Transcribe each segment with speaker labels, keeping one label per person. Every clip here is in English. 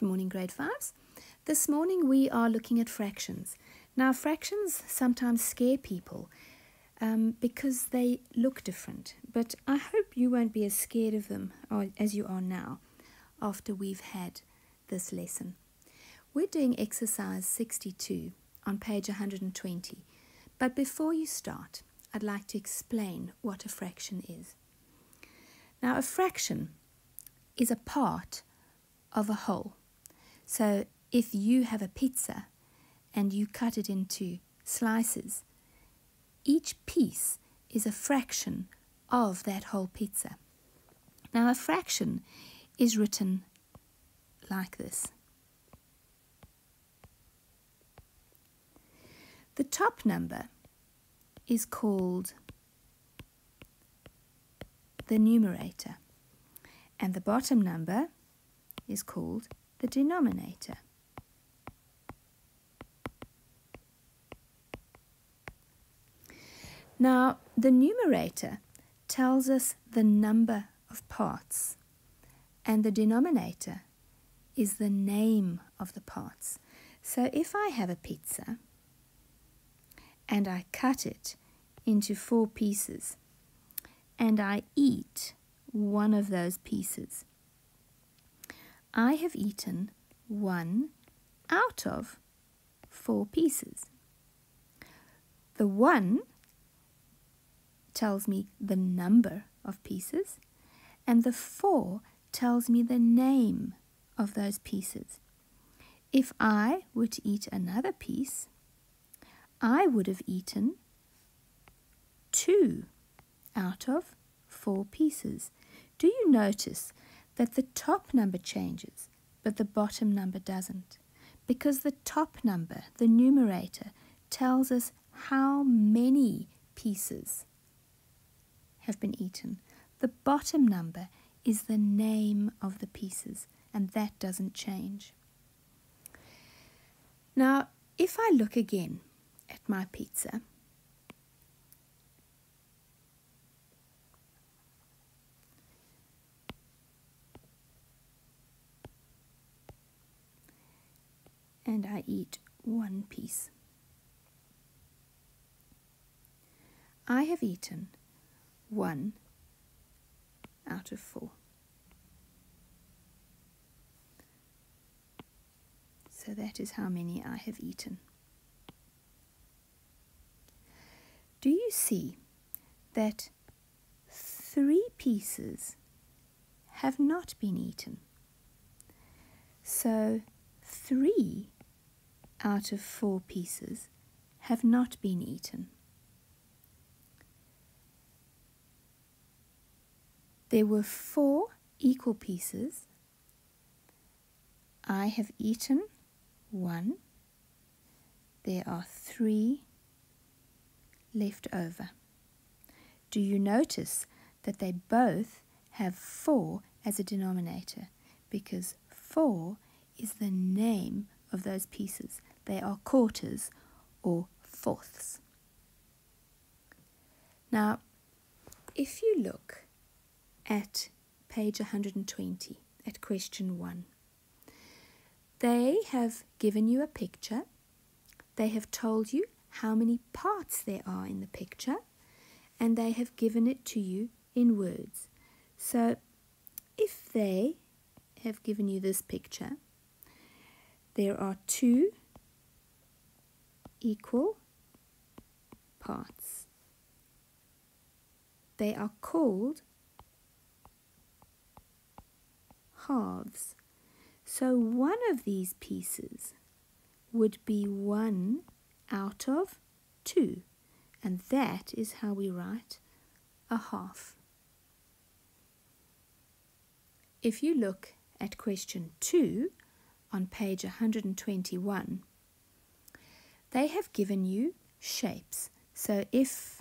Speaker 1: Good morning, grade 5s. This morning we are looking at fractions. Now, fractions sometimes scare people because they look different, but I hope you won't be as scared of them as you are now after we've had this lesson. We're doing exercise 62 on page 120, but before you start, I'd like to explain what a fraction is. Now, a fraction is a part of a whole. So if you have a pizza and you cut it into slices, each piece is a fraction of that whole pizza. Now, a fraction is written like this. The top number is called the numerator, and the bottom number is called the denominator. Now, the numerator tells us the number of parts, and the denominator is the name of the parts. So if I have a pizza and I cut it into 4 pieces and I eat one of those pieces, I have eaten 1 out of 4 pieces. The 1 tells me the number of pieces, and the 4 tells me the name of those pieces. If I were to eat another piece, I would have eaten 2 out of 4 pieces. Do you notice that the top number changes, but the bottom number doesn't? Because the top number, the numerator, tells us how many pieces have been eaten. The bottom number is the name of the pieces, and that doesn't change. Now, if I look again at my pizza, and I eat 1 piece, I have eaten 1 out of 4. So that is how many I have eaten. Do you see that 3 pieces have not been eaten? So 3 out of 4 pieces have not been eaten. There were 4 equal pieces. I have eaten 1. There are 3 left over. Do you notice that they both have 4 as a denominator? Because 4 is the name of those pieces. They are quarters or fourths. Now, if you look at page 120, at question 1, they have given you a picture. They have told you how many parts there are in the picture, and they have given it to you in words. So if they have given you this picture, there are 2 equal parts. They are called halves. So one of these pieces would be 1 out of 2, and that is how we write a half. If you look at question 2 on page 121, they have given you shapes. So if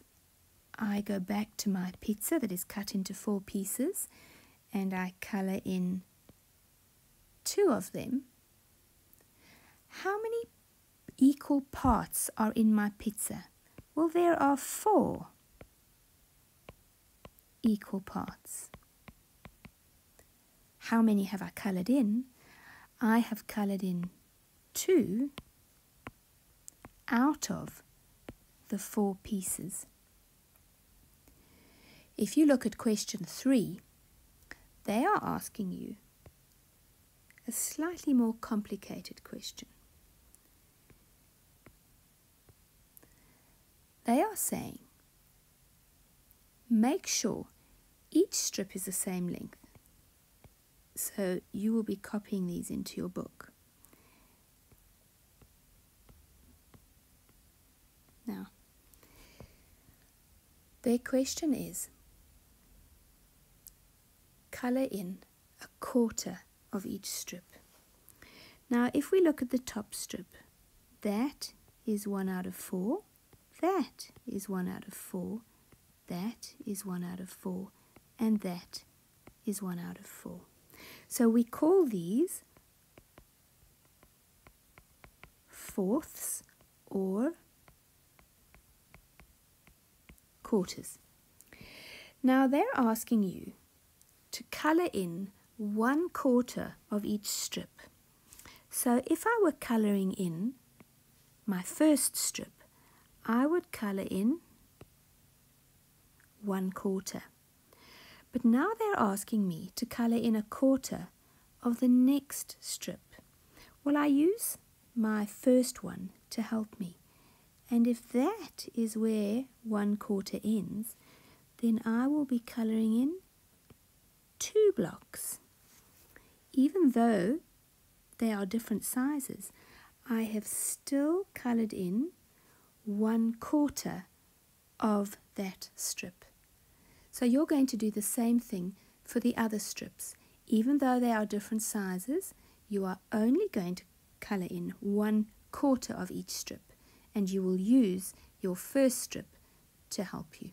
Speaker 1: I go back to my pizza that is cut into 4 pieces and I colour in 2 of them, how many equal parts are in my pizza? Well, there are 4 equal parts. How many have I coloured in? I have coloured in 2 out of the 4 pieces. If you look at question 3, they are asking you a slightly more complicated question. They are saying, make sure each strip is the same length. So you will be copying these into your book. Now, their question is, colour in a quarter of each strip. Now, if we look at the top strip, that is 1 out of 4, that is 1 out of 4, that is 1 out of 4, and that is 1 out of 4. So we call these fourths or quarters. Now they're asking you to colour in 1/4 of each strip. So if I were colouring in my first strip, I would colour in 1/4. But now they're asking me to colour in 1/4 of the next strip. Well, I use my first one to help me. And if that is where 1/4 ends, then I will be colouring in 2 blocks. Even though they are different sizes, I have still coloured in 1/4 of that strip. So you're going to do the same thing for the other strips. Even though they are different sizes, you are only going to colour in 1/4 of each strip, and you will use your first strip to help you.